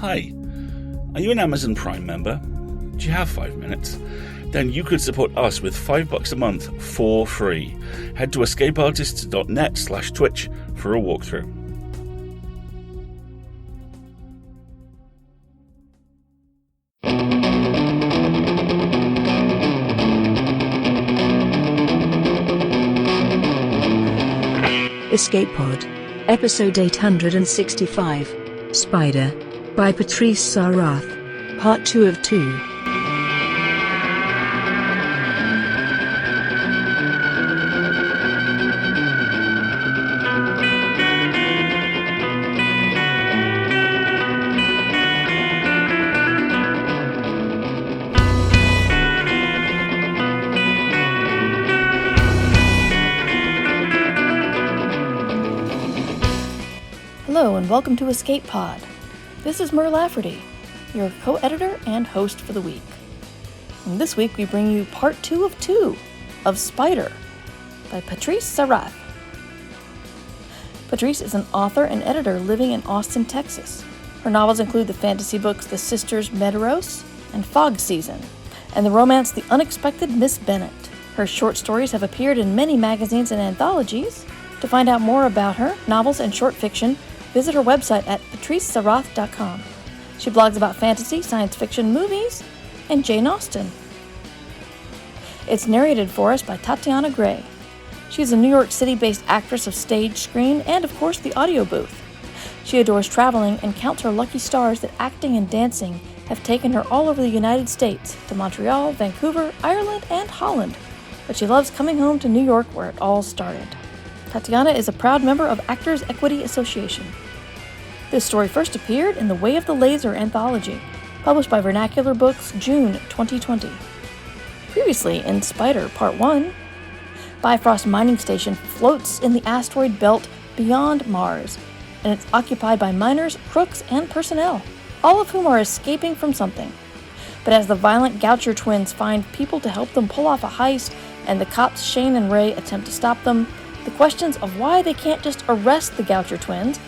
Hi, are you an Amazon Prime member? Do you have 5 minutes? Then you could support us with $5 a month for free. Head to escapeartists.net/Twitch for a walkthrough. Escape Pod, Episode 865, Spider, by Patrice Sarath, Part 2 of 2. Hello and welcome to Escape Pod. This is Mur Lafferty, your co-editor and host for the week. And this week we bring you part 2 of 2 of Spider by Patrice Sarath. Patrice is an author and editor living in Austin, Texas. Her novels include the fantasy books The Sisters Medeiros and Fog Season, and the romance The Unexpected Miss Bennet. Her short stories have appeared in many magazines and anthologies. To find out more about her, novels, and short fiction, visit her website at patricesarath.com. She blogs about fantasy, science fiction, movies, and Jane Austen. It's narrated for us by Tatiana Gray. She's a New York City-based actress of stage, screen, and of course the audio booth. She adores traveling and counts her lucky stars that acting and dancing have taken her all over the United States, to Montreal, Vancouver, Ireland, and Holland. But she loves coming home to New York where it all started. Tatiana is a proud member of Actors Equity Association. This story first appeared in The Way of the Laser anthology, published by Vernacular Books, June 2020. Previously in Spider Part 1, Bifrost Mining Station floats in the asteroid belt beyond Mars, and it's occupied by miners, crooks, and personnel, all of whom are escaping from something. But as the violent Goucher twins find people to help them pull off a heist, and the cops Shane and Ray attempt to stop them, the questions of why they can't just arrest the Goucher twins,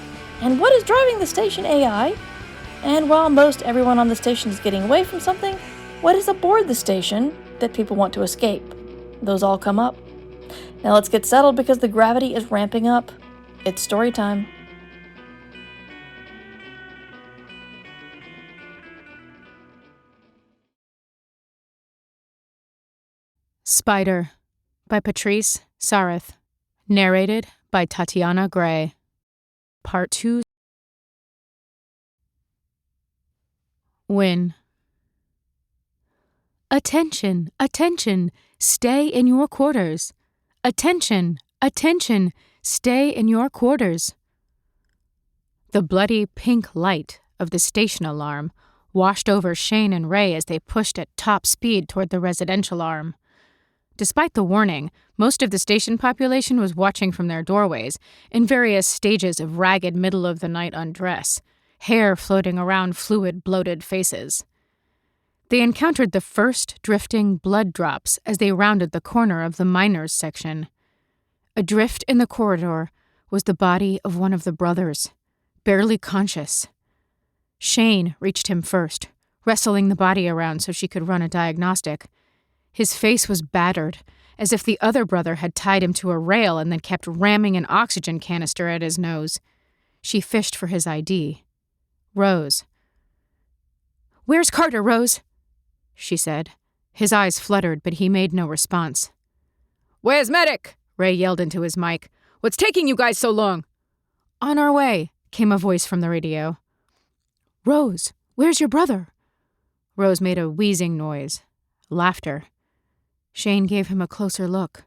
and what is driving the station AI, and while most everyone on the station is getting away from something, what is aboard the station that people want to escape? Those all come up. Now let's get settled because the gravity is ramping up. It's story time. Spider by Patrice Sarath. Narrated by Tatiana Gray. Part 2. Win. Attention, attention, stay in your quarters. Attention, attention, stay in your quarters. The bloody pink light of the station alarm washed over Shane and Ray as they pushed at top speed toward the residential arm. Despite the warning, most of the station population was watching from their doorways, in various stages of ragged middle-of-the-night undress, hair floating around fluid, bloated faces. They encountered the first drifting blood drops as they rounded the corner of the miners' section. Adrift in the corridor was the body of one of the brothers, barely conscious. Shane reached him first, wrestling the body around so she could run a diagnostic. His face was battered, as if the other brother had tied him to a rail and then kept ramming an oxygen canister at his nose. She fished for his ID. Rose. "Where's Carter, Rose?" she said. His eyes fluttered, but he made no response. "Where's Medic?" Ray yelled into his mic. "What's taking you guys so long?" "On our way," came a voice from the radio. "Rose, where's your brother?" Rose made a wheezing noise. Laughter. Shane gave him a closer look.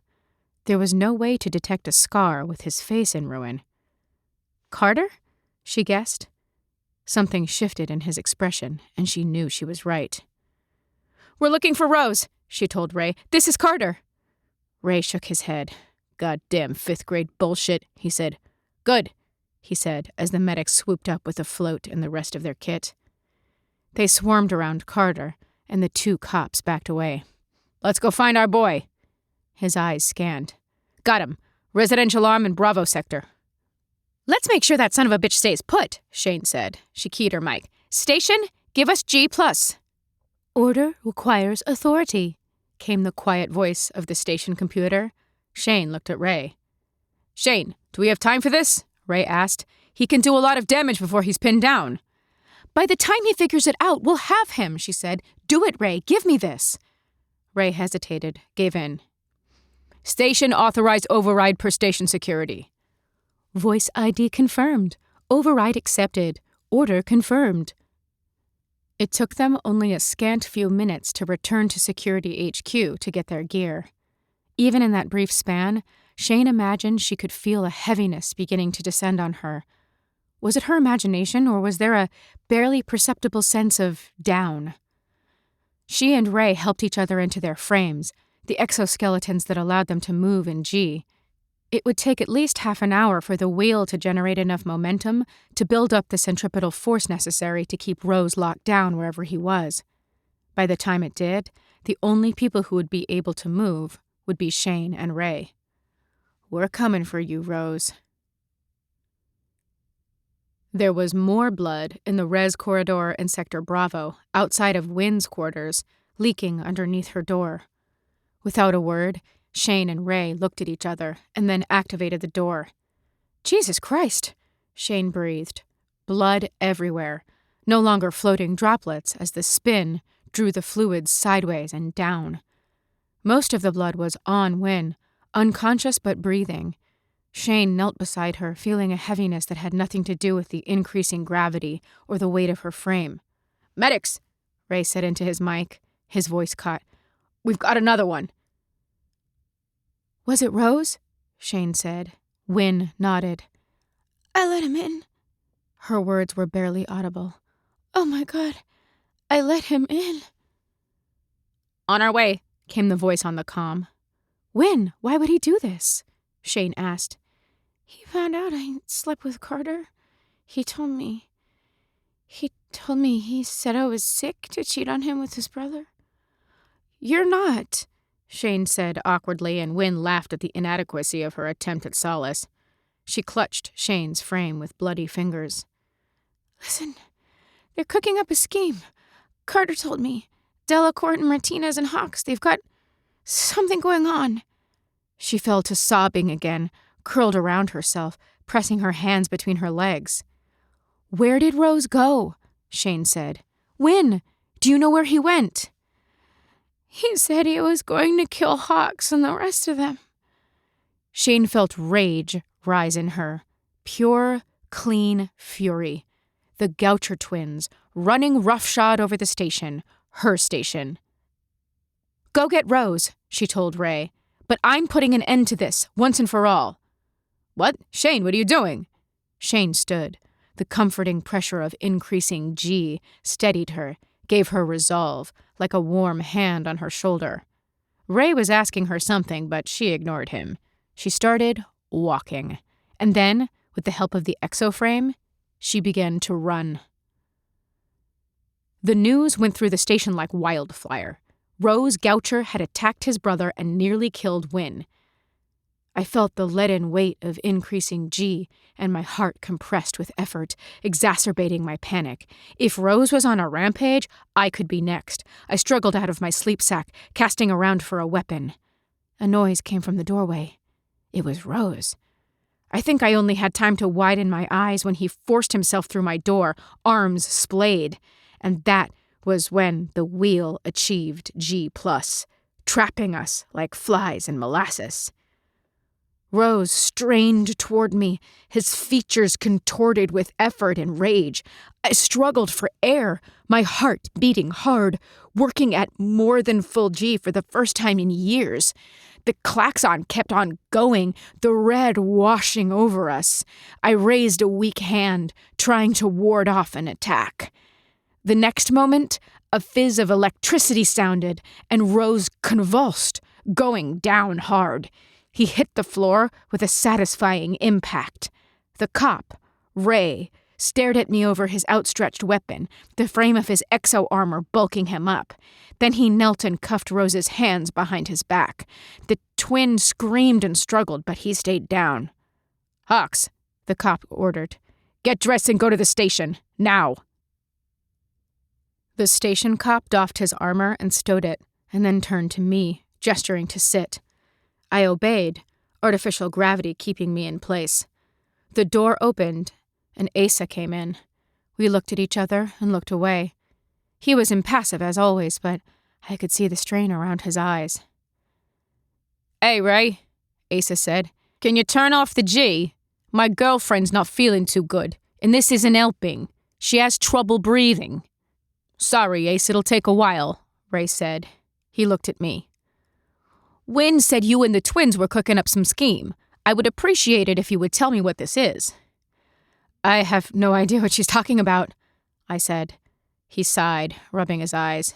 There was no way to detect a scar with his face in ruin. "Carter?" she guessed. Something shifted in his expression, and she knew she was right. "We're looking for Rose," she told Ray. "This is Carter." Ray shook his head. "Goddamn fifth-grade bullshit," he said. "Good," he said, as the medics swooped up with a float and the rest of their kit. They swarmed around Carter, and the two cops backed away. "Let's go find our boy." His eyes scanned. "Got him. Residential arm in Bravo sector." Let's make sure that son of a bitch stays put, Shane said. She keyed her mic. Station, give us G+. Order requires authority, came the quiet voice of the station computer. Shane looked at Ray. Shane, do we have time for this? Ray asked. He can do a lot of damage before he's pinned down. By the time he figures it out, we'll have him, she said. Do it, Ray. Give me this. Ray hesitated, gave in. Station authorized override per station security. Voice ID confirmed. Override accepted. Order confirmed. It took them only a scant few minutes to return to Security HQ to get their gear. Even in that brief span, Shane imagined she could feel a heaviness beginning to descend on her. Was it her imagination, or was there a barely perceptible sense of down? She and Ray helped each other into their frames, the exoskeletons that allowed them to move in G. It would take at least half an hour for the wheel to generate enough momentum to build up the centripetal force necessary to keep Rose locked down wherever he was. By the time it did, the only people who would be able to move would be Shane and Ray. We're coming for you, Rose. There was more blood in the res corridor in Sector Bravo, outside of Wynn's quarters, leaking underneath her door. Without a word, Shane and Ray looked at each other and then activated the door. Jesus Christ, Shane breathed. Blood everywhere, no longer floating droplets as the spin drew the fluids sideways and down. Most of the blood was on Wynn, unconscious but breathing. Shane knelt beside her, feeling a heaviness that had nothing to do with the increasing gravity or the weight of her frame. Medics, Ray said into his mic. His voice caught. We've got another one. Was it Rose? Shane said. Wynn nodded. I let him in. Her words were barely audible. Oh my God, I let him in. On our way, came the voice on the comm. Wynn, why would he do this? Shane asked. He found out I slept with Carter. He told me he said I was sick to cheat on him with his brother. You're not, Shane said awkwardly, and Wynn laughed at the inadequacy of her attempt at solace. She clutched Shane's frame with bloody fingers. Listen, they're cooking up a scheme. Carter told me. Delacourt and Martinez and Hawks, they've got something going on. She fell to sobbing again, curled around herself, pressing her hands between her legs. Where did Rose go? Shane said. Wynn, do you know where he went? He said he was going to kill Hawks and the rest of them. Shane felt rage rise in her. Pure, clean fury. The Goucher twins, running roughshod over the station, her station. Go get Rose, she told Ray. But I'm putting an end to this, once and for all. What? Shane, what are you doing? Shane stood. The comforting pressure of increasing G steadied her, gave her resolve, like a warm hand on her shoulder. Ray was asking her something, but she ignored him. She started walking. And then, with the help of the exoframe, she began to run. The news went through the station like wildfire. Rose Goucher had attacked his brother and nearly killed Wynn. I felt the leaden weight of increasing G, and my heart compressed with effort, exacerbating my panic. If Rose was on a rampage, I could be next. I struggled out of my sleep sack, casting around for a weapon. A noise came from the doorway. It was Rose. I think I only had time to widen my eyes when he forced himself through my door, arms splayed. And that was when the wheel achieved G+, trapping us like flies in molasses. Rose strained toward me, his features contorted with effort and rage. I struggled for air, my heart beating hard, working at more than full G for the first time in years. The klaxon kept on going, the red washing over us. I raised a weak hand, trying to ward off an attack. The next moment, a fizz of electricity sounded, and Rose convulsed, going down hard. He hit the floor with a satisfying impact. The cop, Ray, stared at me over his outstretched weapon, the frame of his exo-armor bulking him up. Then he knelt and cuffed Rose's hands behind his back. The twin screamed and struggled, but he stayed down. Hawks, the cop ordered. "Get dressed and go to the station. Now." The station cop doffed his armor and stowed it, and then turned to me, gesturing to sit. I obeyed, artificial gravity keeping me in place. The door opened, and Asa came in. We looked at each other and looked away. He was impassive as always, but I could see the strain around his eyes. "Hey, Ray," Asa said. "Can you turn off the G? My girlfriend's not feeling too good, and this isn't helping. She has trouble breathing." "Sorry, Ace, it'll take a while," Ray said. He looked at me. "Wynn said you and the twins were cooking up some scheme. I would appreciate it if you would tell me what this is." "I have no idea what she's talking about," I said. He sighed, rubbing his eyes.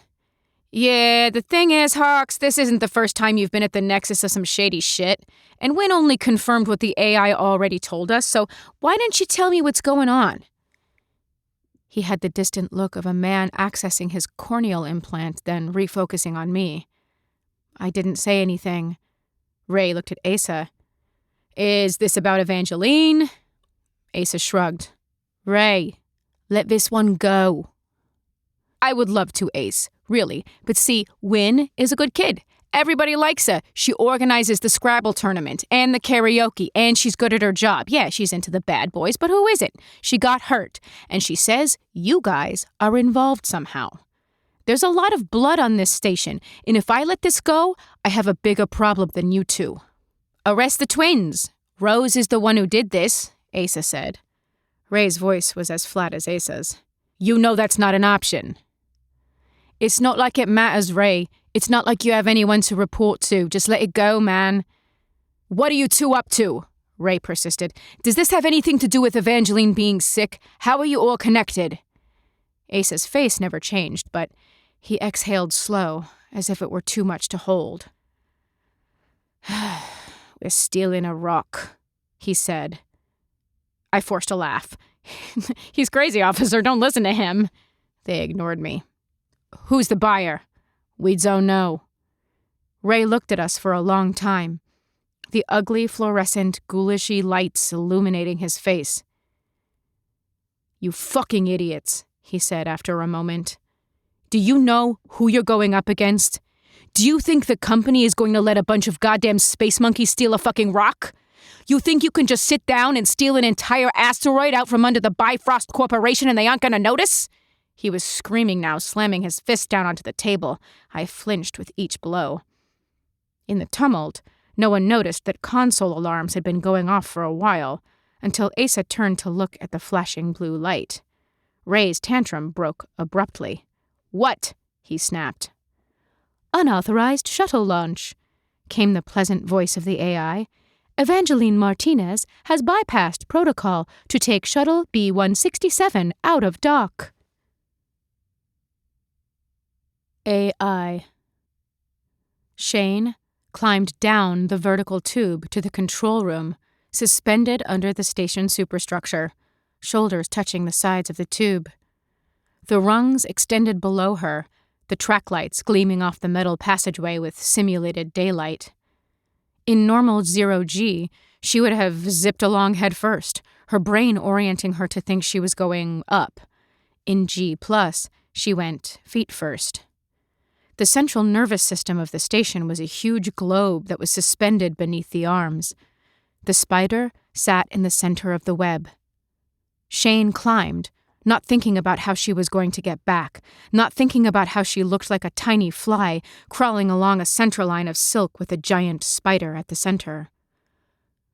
"Yeah, the thing is, Hawks, this isn't the first time you've been at the nexus of some shady shit, and Wynn only confirmed what the AI already told us, so why didn't you tell me what's going on?" He had the distant look of a man accessing his corneal implant, then refocusing on me. I didn't say anything. Ray looked at Asa. "Is this about Evangeline?" Asa shrugged. "Ray, let this one go." "I would love to, Ace, really. But see, Wynn is a good kid. Everybody likes her. She organizes the Scrabble tournament and the karaoke, and she's good at her job. Yeah, she's into the bad boys, but who isn't? She got hurt, and she says you guys are involved somehow. There's a lot of blood on this station, and if I let this go, I have a bigger problem than you two." "Arrest the twins. Rose is the one who did this," Asa said. Ray's voice was as flat as Asa's. "You know that's not an option." "It's not like it matters, Ray. It's not like you have anyone to report to. Just let it go, man." "What are you two up to?" Ray persisted. "Does this have anything to do with Evangeline being sick? How are you all connected?" Asa's face never changed, but he exhaled slow, as if it were too much to hold. "We're stealing a rock," he said. I forced a laugh. "He's crazy, officer. Don't listen to him." They ignored me. "Who's the buyer?" "We don't know." Ray looked at us for a long time, the ugly fluorescent ghoulishy lights illuminating his face. "You fucking idiots," he said after a moment. "Do you know who you're going up against? Do you think the company is going to let a bunch of goddamn space monkeys steal a fucking rock? You think you can just sit down and steal an entire asteroid out from under the Bifrost Corporation and they aren't going to notice?" He was screaming now, slamming his fist down onto the table. I flinched with each blow. In the tumult, no one noticed that console alarms had been going off for a while, until Asa turned to look at the flashing blue light. Ray's tantrum broke abruptly. "What?" he snapped. "Unauthorized shuttle launch," came the pleasant voice of the AI. "Evangeline Martinez has bypassed protocol to take shuttle B-167 out of dock." AI. Shane climbed down the vertical tube to the control room, suspended under the station superstructure, shoulders touching the sides of the tube. The rungs extended below her, the track lights gleaming off the metal passageway with simulated daylight. In normal 0G, she would have zipped along head first, her brain orienting her to think she was going up. In G+, she went feet first. The central nervous system of the station was a huge globe that was suspended beneath the arms. The spider sat in the center of the web. Shane climbed, not thinking about how she was going to get back, not thinking about how she looked like a tiny fly crawling along a central line of silk with a giant spider at the center.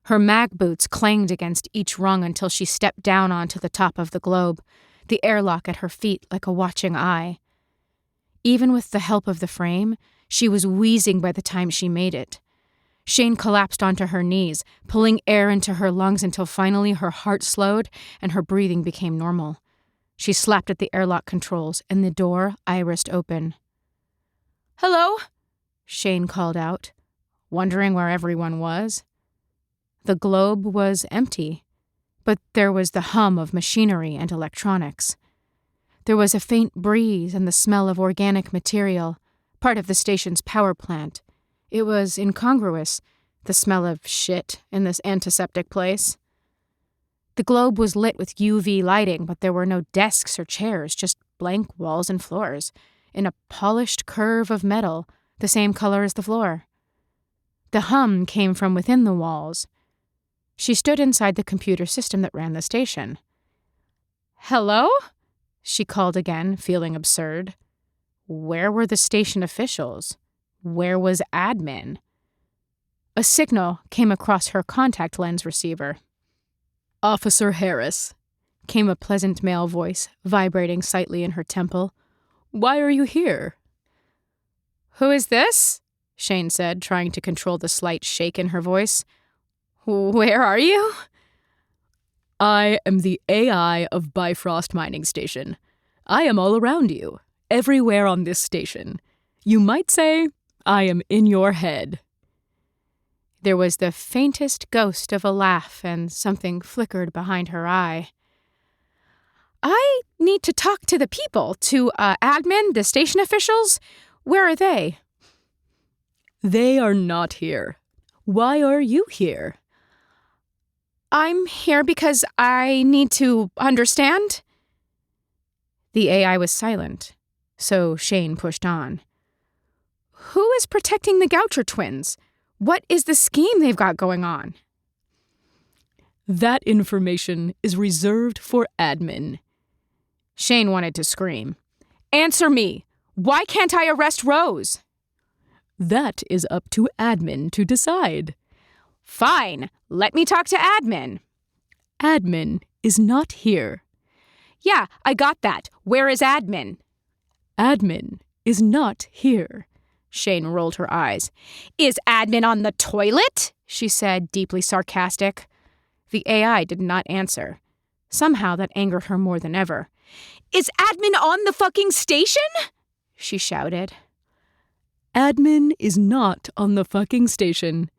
Her mag boots clanged against each rung until she stepped down onto the top of the globe, the airlock at her feet like a watching eye. Even with the help of the frame, she was wheezing by the time she made it. Shane collapsed onto her knees, pulling air into her lungs until finally her heart slowed and her breathing became normal. She slapped at the airlock controls, and the door irised open. "Hello?" Shane called out, wondering where everyone was. The globe was empty, but there was the hum of machinery and electronics. There was a faint breeze and the smell of organic material, part of the station's power plant. It was incongruous, the smell of shit in this antiseptic place. The globe was lit with UV lighting, but there were no desks or chairs, just blank walls and floors, in a polished curve of metal, the same color as the floor. The hum came from within the walls. She stood inside the computer system that ran the station. "Hello?" she called again, feeling absurd. Where were the station officials? Where was admin? A signal came across her contact lens receiver. "Officer Harris," came a pleasant male voice, vibrating slightly in her temple. "Why are you here?" "Who is this?" Shane said, trying to control the slight shake in her voice. "Where are you?" "I am the AI of Bifrost Mining Station. I am all around you, everywhere on this station. You might say I am in your head." There was the faintest ghost of a laugh, and something flickered behind her eye. "I need to talk to the people, to admin, the station officials. Where are they?" "They are not here. Why are you here?" "I'm here because I need to understand." The AI was silent, so Shane pushed on. "Who is protecting the Goucher twins? What is the scheme they've got going on?" "That information is reserved for admin." Shane wanted to scream. "Answer me! Why can't I arrest Rose?" "That is up to admin to decide." "Fine, let me talk to admin." "Admin is not here." "Yeah, I got that. Where is admin?" "Admin is not here." Shane rolled her eyes. "Is admin on the toilet?" she said, deeply sarcastic. The AI did not answer. Somehow that angered her more than ever. "Is admin on the fucking station?" she shouted. "Admin is not on the fucking station."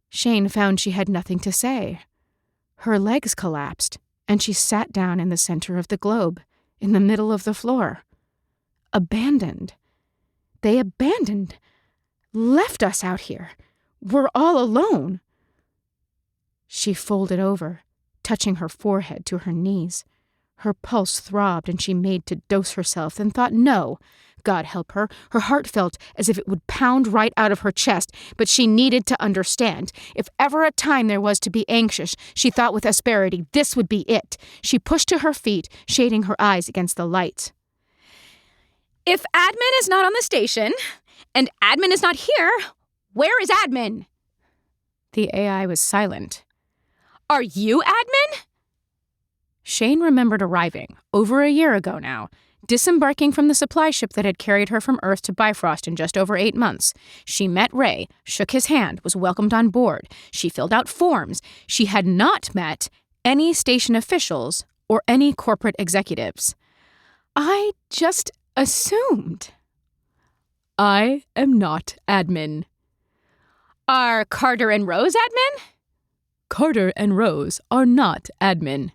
Shane found she had nothing to say. Her legs collapsed, and she sat down in the center of the globe, in the middle of the floor. Abandoned. They abandoned. Left us out here. We're all alone. She folded over, touching her forehead to her knees. Her pulse throbbed, and she made to dose herself, then thought no. God help her. Her heart felt as if it would pound right out of her chest, but she needed to understand. If ever a time there was to be anxious, she thought with asperity, this would be it. She pushed to her feet, shading her eyes against the light. "If admin is not on the station, and admin is not here, where is admin?" The AI was silent. "Are you admin?" Shane remembered arriving, over a year ago now, disembarking from the supply ship that had carried her from Earth to Bifrost in just over 8 months. She met Ray, shook his hand, was welcomed on board. She filled out forms. She had not met any station officials or any corporate executives. "I just assumed." "I am not admin." "Are Carter and Rose admin?" "Carter and Rose are not admin."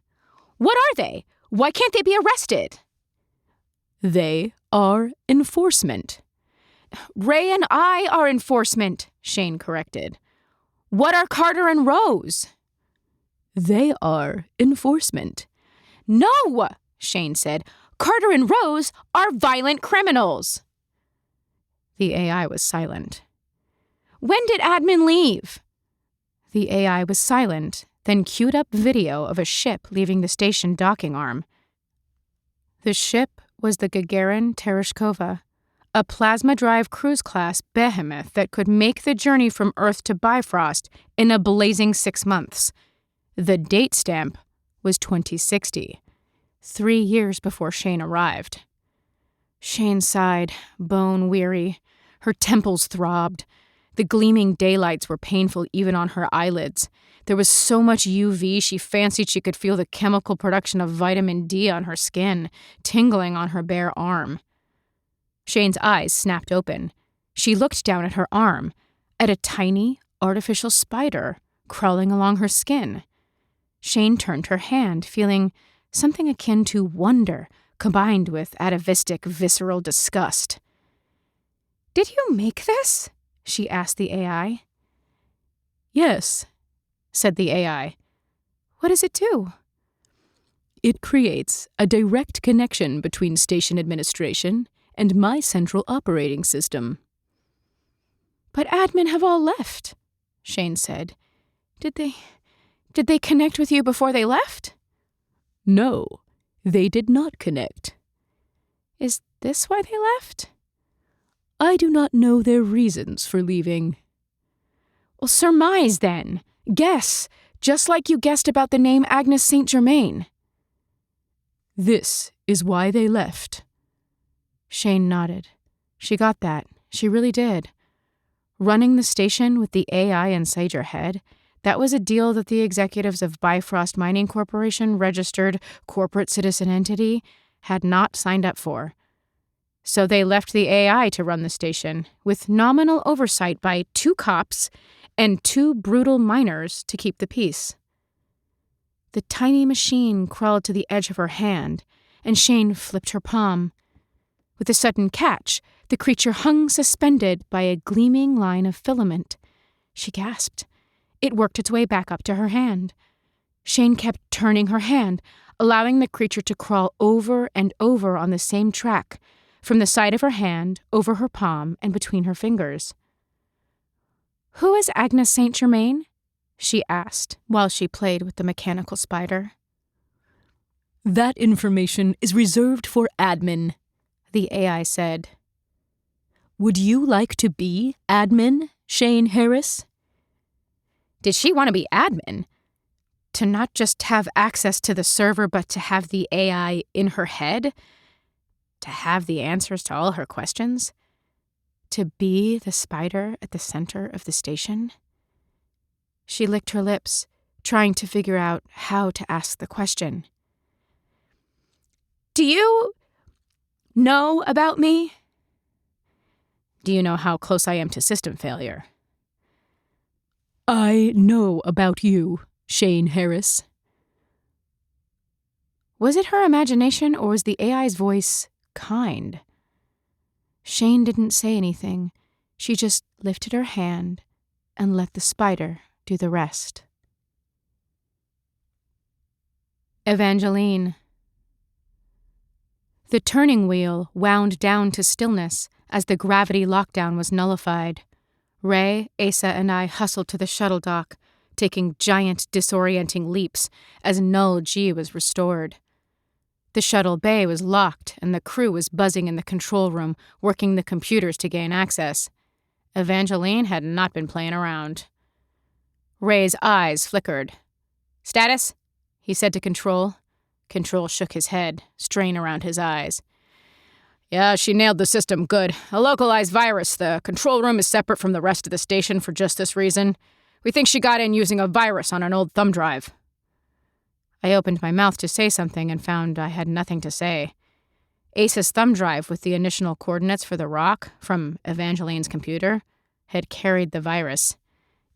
"What are they? Why can't they be arrested?" "They are enforcement." "Ray and I are enforcement," Shane corrected. "What are Carter and Rose?" "They are enforcement." "No," Shane said. "Carter and Rose are violent criminals." The AI was silent. "When did admin leave?" The AI was silent, then queued up video of a ship leaving the station docking arm. The ship was the Gagarin Tereshkova, a plasma-drive cruise-class behemoth that could make the journey from Earth to Bifrost in a blazing 6 months. The date stamp was 2060, 3 years before Shane arrived. Shane sighed, bone-weary. Her temples throbbed. The gleaming daylights were painful even on her eyelids. There was so much UV she fancied she could feel the chemical production of vitamin D on her skin, tingling on her bare arm. Shane's eyes snapped open. She looked down at her arm, at a tiny, artificial spider crawling along her skin. Shane turned her hand, feeling something akin to wonder combined with atavistic, visceral disgust. "Did you make this?" she asked the AI. "Yes," said the AI. What does it do? It creates a direct connection between station administration and my central operating system. But admin have all left, Shane said. Did they connect with you before they left? No, they did not connect. Is this why they left? I do not know their reasons for leaving. Well, surmise then. Guess, just like you guessed about the name Agnes St. Germain. This is why they left. Shane nodded. She got that. She really did. Running the station with the AI inside your head, that was a deal that the executives of Bifrost Mining Corporation, registered corporate citizen entity, had not signed up for. So they left the AI to run the station, with nominal oversight by 2 cops and 2 brutal miners to keep the peace. The tiny machine crawled to the edge of her hand, and Shane flipped her palm. With a sudden catch, the creature hung suspended by a gleaming line of filament. She gasped. It worked its way back up to her hand. Shane kept turning her hand, allowing the creature to crawl over and over on the same track, from the side of her hand, over her palm, and between her fingers. "Who is Agnes St. Germain?" she asked, while she played with the mechanical spider. "That information is reserved for admin," the AI said. "Would you like to be admin, Shane Harris?" Did she want to be admin? To not just have access to the server, but to have the AI in her head? To have the answers to all her questions? To be the spider at the center of the station? She licked her lips, trying to figure out how to ask the question. "Do you know about me?" "Do you know how close I am to system failure?" "I know about you, Shane Harris." Was it her imagination, or was the AI's voice kind? Shane didn't say anything. She just lifted her hand and let the spider do the rest. Evangeline. The turning wheel wound down to stillness as the gravity lockdown was nullified. Ray, Asa, and I hustled to the shuttle dock, taking giant, disorienting leaps as null G was restored. The shuttle bay was locked, and the crew was buzzing in the control room, working the computers to gain access. Evangeline had not been playing around. Ray's eyes flickered. "Status?" he said to Control. Control shook his head, strain around his eyes. "Yeah, she nailed the system good. A localized virus. The control room is separate from the rest of the station for just this reason. We think she got in using a virus on an old thumb drive." I opened my mouth to say something and found I had nothing to say. Asa's thumb drive with the initial coordinates for the rock from Evangeline's computer had carried the virus.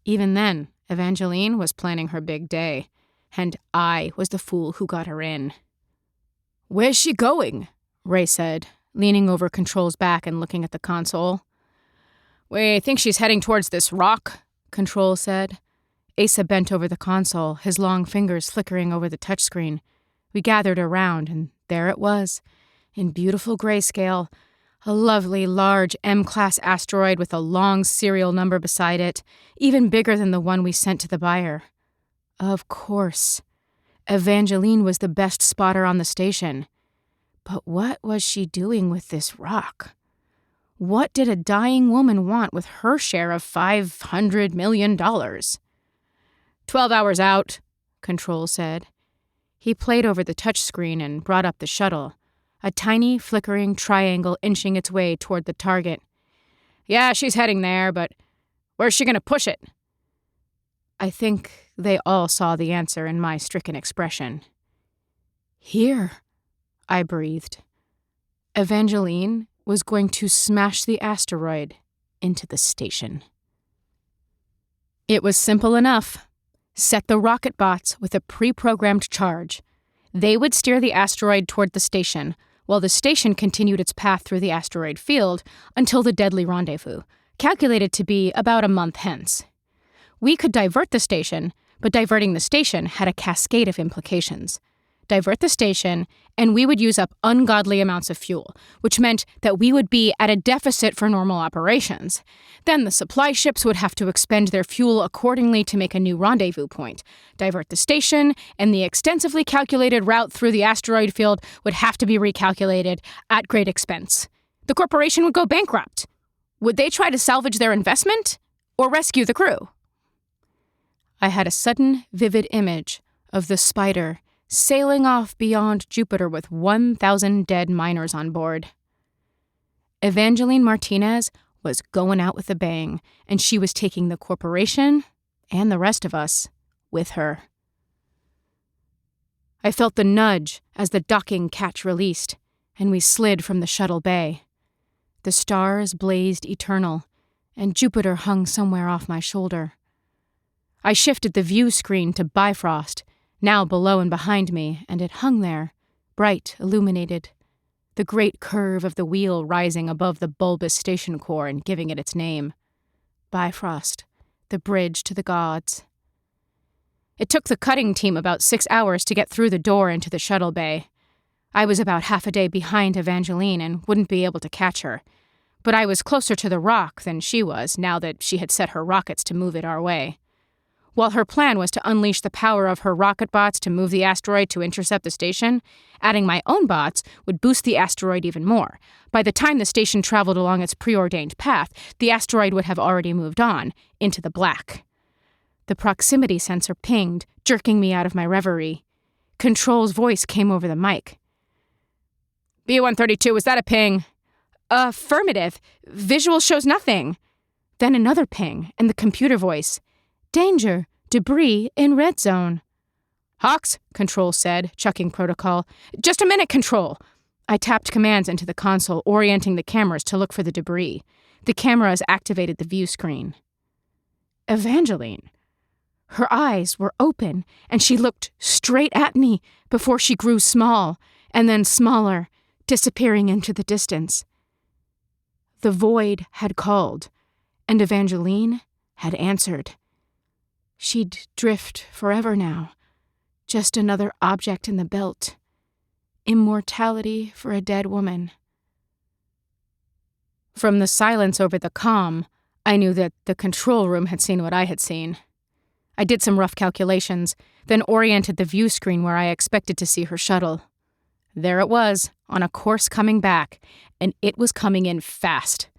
Even then, Evangeline was planning her big day, and I was the fool who got her in. "Where's she going?" Ray said, leaning over Control's back and looking at the console. "We think she's heading towards this rock," Control said. Asa bent over the console, his long fingers flickering over the touchscreen. We gathered around, and there it was, in beautiful grayscale, a lovely, large M-class asteroid with a long serial number beside it, even bigger than the one we sent to the buyer. Of course. Evangeline was the best spotter on the station. But what was she doing with this rock? What did a dying woman want with her share of $500 million? 12 hours out, Control said. He played over the touchscreen and brought up the shuttle, a tiny, flickering triangle inching its way toward the target. "Yeah, she's heading there, but where's she going to push it?" I think they all saw the answer in my stricken expression. "Here," I breathed. Evangeline was going to smash the asteroid into the station. It was simple enough. Set the rocket bots with a pre-programmed charge. They would steer the asteroid toward the station, while the station continued its path through the asteroid field until the deadly rendezvous, calculated to be about a month hence. We could divert the station, But diverting the station had a cascade of implications. Divert the station, and we would use up ungodly amounts of fuel, which meant that we would be at a deficit for normal operations. Then the supply ships would have to expend their fuel accordingly to make a new rendezvous point. Divert the station, and the extensively calculated route through the asteroid field would have to be recalculated at great expense. The corporation would go bankrupt. Would they try to salvage their investment or rescue the crew? I had a sudden, vivid image of the Spider sailing off beyond Jupiter with 1,000 dead miners on board. Evangeline Martinez was going out with a bang, and she was taking the corporation and the rest of us with her. I felt the nudge as the docking catch released, and we slid from the shuttle bay. The stars blazed eternal, and Jupiter hung somewhere off my shoulder. I shifted the view screen to Bifrost, now below and behind me, and it hung there, bright, illuminated, the great curve of the wheel rising above the bulbous station core and giving it its name. Bifrost, the bridge to the gods. It took the cutting team about 6 hours to get through the door into the shuttle bay. I was about half a day behind Evangeline and wouldn't be able to catch her, but I was closer to the rock than she was now that she had set her rockets to move it our way. While her plan was to unleash the power of her rocket bots to move the asteroid to intercept the station, adding my own bots would boost the asteroid even more. By the time the station traveled along its preordained path, the asteroid would have already moved on, into the black. The proximity sensor pinged, jerking me out of my reverie. Control's voice came over the mic. B-132, is that a ping? Affirmative. Visual shows nothing. Then another ping, and the computer voice. Danger. Debris in red zone. Hawks, Control said, chucking protocol. Just a minute, Control. I tapped commands into the console, orienting the cameras to look for the debris. The cameras activated the view screen. Evangeline. Her eyes were open, and she looked straight at me before she grew small, and then smaller, disappearing into the distance. The void had called, and Evangeline had answered. She'd drift forever now, just another object in the belt. Immortality for a dead woman. From the silence over the comm, I knew that the control room had seen what I had seen. I did some rough calculations, then oriented the view screen where I expected to see her shuttle. There it was, on a course coming back, and it was coming in fast.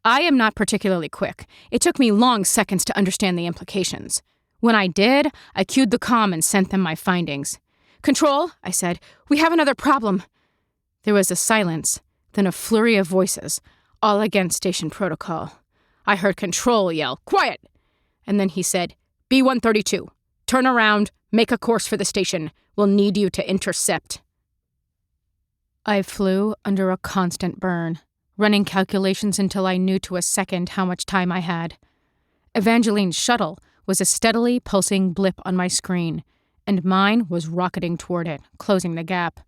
I am not particularly quick. It took me long seconds to understand the implications. When I did, I cued the comm and sent them my findings. Control, I said, we have another problem. There was a silence, then a flurry of voices, all against station protocol. I heard Control yell, quiet! And then he said, B-132, turn around, make a course for the station. We'll need you to intercept. I flew under a constant burn, running calculations until I knew to a second how much time I had. Evangeline's shuttle was a steadily pulsing blip on my screen, and mine was rocketing toward it, closing the gap.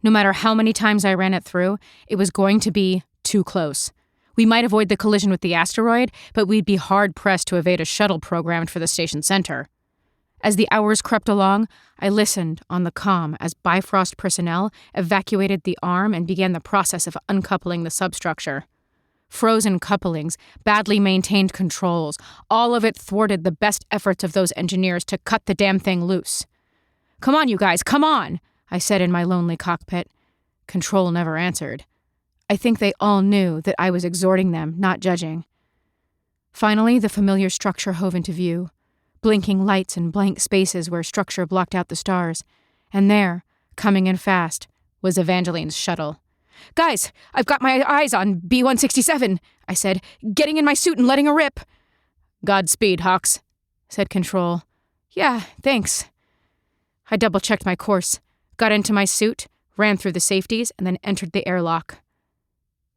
No matter how many times I ran it through, it was going to be too close. We might avoid the collision with the asteroid, but we'd be hard-pressed to evade a shuttle programmed for the station center. As the hours crept along, I listened on the comm as Bifrost personnel evacuated the arm and began the process of uncoupling the substructure. Frozen couplings, badly maintained controls, all of it thwarted the best efforts of those engineers to cut the damn thing loose. Come on, you guys, come on, I said in my lonely cockpit. Control never answered. I think they all knew that I was exhorting them, not judging. Finally, the familiar structure hove into view. Blinking lights and blank spaces where structure blocked out the stars. And there, coming in fast, was Evangeline's shuttle. Guys, I've got my eyes on B-167, I said, getting in my suit and letting her rip. Godspeed, Hawks, said Control. Yeah, thanks. I double-checked my course, got into my suit, ran through the safeties, and then entered the airlock.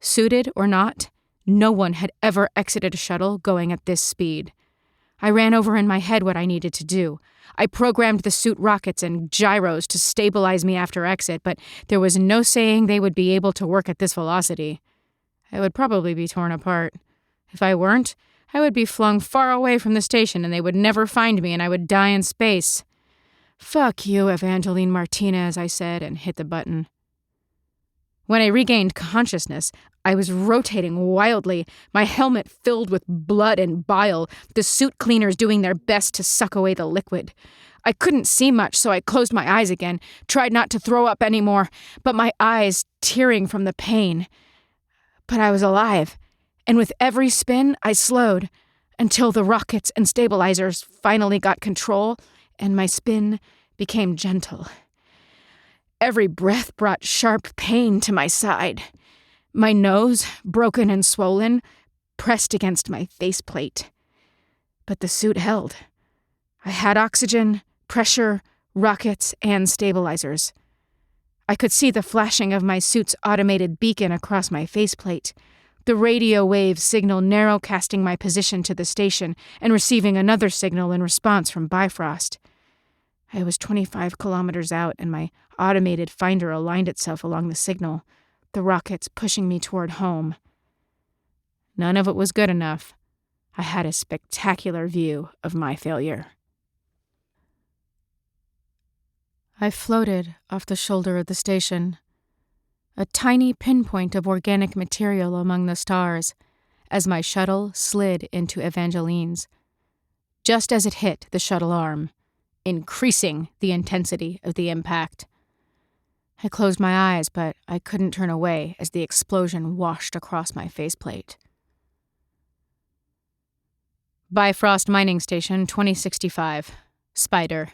Suited or not, no one had ever exited a shuttle going at this speed. I ran over in my head what I needed to do. I programmed the suit rockets and gyros to stabilize me after exit, but there was no saying they would be able to work at this velocity. I would probably be torn apart. If I weren't, I would be flung far away from the station and they would never find me and I would die in space. "Fuck you, Evangeline Martinez," I said and hit the button. When I regained consciousness, I was rotating wildly, my helmet filled with blood and bile, the suit cleaners doing their best to suck away the liquid. I couldn't see much, so I closed my eyes again, tried not to throw up anymore, but my eyes tearing from the pain. But I was alive, and with every spin, I slowed, until the rockets and stabilizers finally got control, and my spin became gentle. Every breath brought sharp pain to my side. My nose, broken and swollen, pressed against my faceplate. But the suit held. I had oxygen, pressure, rockets, and stabilizers. I could see the flashing of my suit's automated beacon across my faceplate, the radio wave signal narrowcasting my position to the station and receiving another signal in response from Bifrost. I was 25 kilometers out, and my automated finder aligned itself along the signal, the rockets pushing me toward home. None of it was good enough. I had a spectacular view of my failure. I floated off the shoulder of the station, a tiny pinpoint of organic material among the stars, as my shuttle slid into Evangeline's. Just as it hit the shuttle arm, increasing the intensity of the impact. I closed my eyes, but I couldn't turn away as the explosion washed across my faceplate. Bifrost Mining Station, 2065. Spider.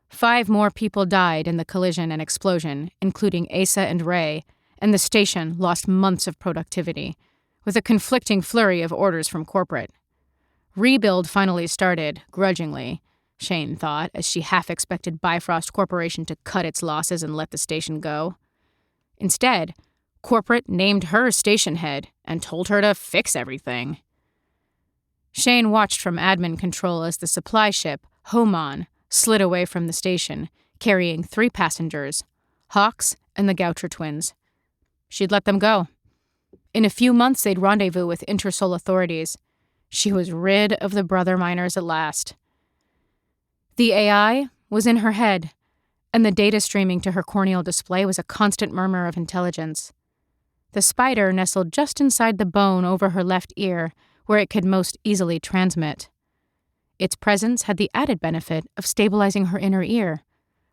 5 more people died in the collision and explosion, including Asa and Ray, and the station lost months of productivity, with a conflicting flurry of orders from corporate. Rebuild finally started, grudgingly, Shane thought, as she half-expected Bifrost Corporation to cut its losses and let the station go. Instead, corporate named her station head and told her to fix everything. Shane watched from admin control as the supply ship, Homan, slid away from the station, carrying 3 passengers, Hawks and the Goucher twins. She'd let them go. In a few months, they'd rendezvous with Intersol authorities. She was rid of the brother miners at last. The AI was in her head, and the data streaming to her corneal display was a constant murmur of intelligence. The spider nestled just inside the bone over her left ear, where it could most easily transmit. Its presence had the added benefit of stabilizing her inner ear,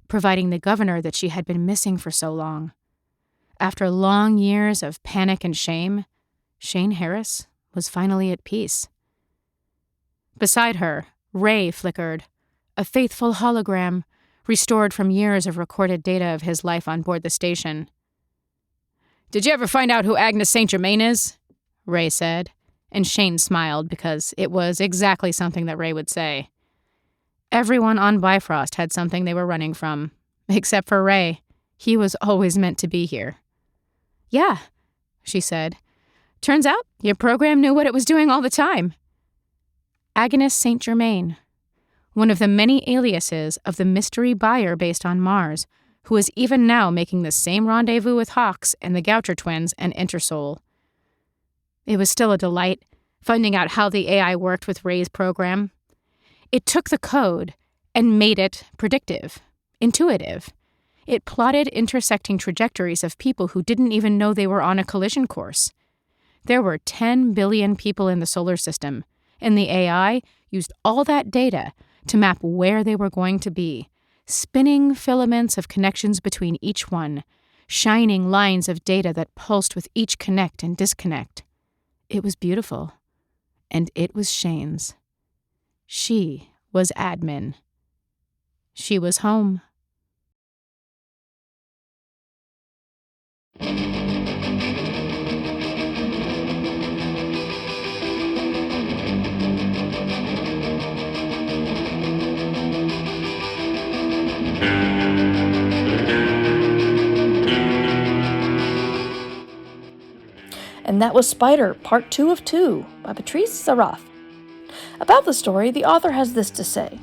providing the governor that she had been missing for so long. After long years of panic and shame, Shane Harris was finally at peace. Beside her, Ray flickered, a faithful hologram, restored from years of recorded data of his life on board the station. "Did you ever find out who Agnes St. Germain is?" Ray said, and Shane smiled because it was exactly something that Ray would say. Everyone on Bifrost had something they were running from, except for Ray. He was always meant to be here. "Yeah," she said. "Turns out your program knew what it was doing all the time." Agnes St. Germain, one of the many aliases of the mystery buyer based on Mars, who is even now making the same rendezvous with Hawks and the Goucher twins and Intersol. It was still a delight, finding out how the AI worked with Ray's program. It took the code and made it predictive, intuitive. It plotted intersecting trajectories of people who didn't even know they were on a collision course. There were 10 billion people in the solar system, and the AI used all that data to map where they were going to be, spinning filaments of connections between each one, shining lines of data that pulsed with each connect and disconnect. It was beautiful, and it was Shane's. She was admin. She was home. And that was Spider, Part 2 of 2, by Patrice Sarath. About the story, the author has this to say.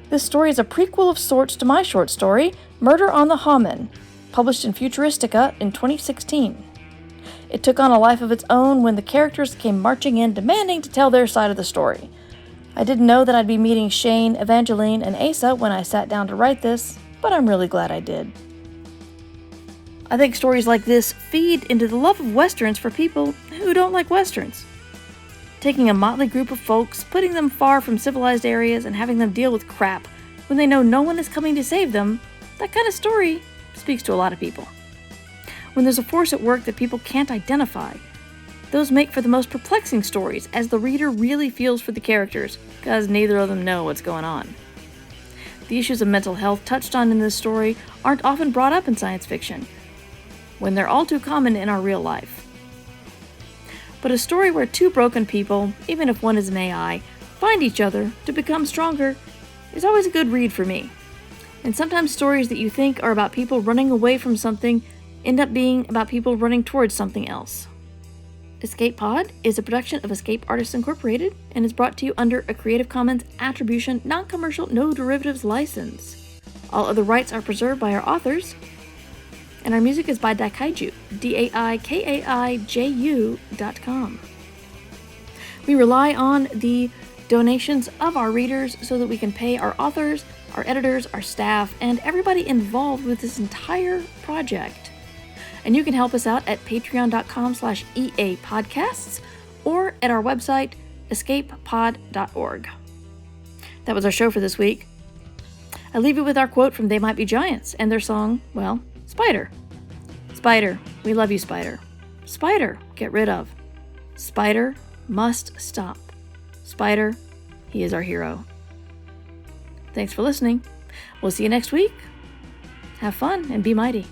This story is a prequel of sorts to my short story, Murder on the Hamen, published in Futuristica in 2016. It took on a life of its own when the characters came marching in demanding to tell their side of the story. I didn't know that I'd be meeting Shane, Evangeline, and Asa when I sat down to write this, but I'm really glad I did. I think stories like this feed into the love of Westerns for people who don't like Westerns. Taking a motley group of folks, putting them far from civilized areas, and having them deal with crap when they know no one is coming to save them, that kind of story speaks to a lot of people. When there's a force at work that people can't identify, those make for the most perplexing stories, as the reader really feels for the characters, because neither of them know what's going on. The issues of mental health touched on in this story aren't often brought up in science fiction, when they're all too common in our real life. But a story where two broken people, even if one is an AI, find each other to become stronger is always a good read for me. And sometimes stories that you think are about people running away from something end up being about people running towards something else. Escape Pod is a production of Escape Artists Incorporated and is brought to you under a Creative Commons Attribution, Non-Commercial, No Derivatives license. All other rights are preserved by our authors, and our music is by Daikaiju, DAIKAIJU.com. We rely on the donations of our readers so that we can pay our authors, our editors, our staff, and everybody involved with this entire project. And you can help us out at patreon.com/EAPodcasts or at our website, escapepod.org. That was our show for this week. I leave you with our quote from They Might Be Giants and their song, well, Spider. Spider, we love you, Spider. Spider, get rid of. Spider must stop. Spider, he is our hero. Thanks for listening. We'll see you next week. Have fun and be mighty.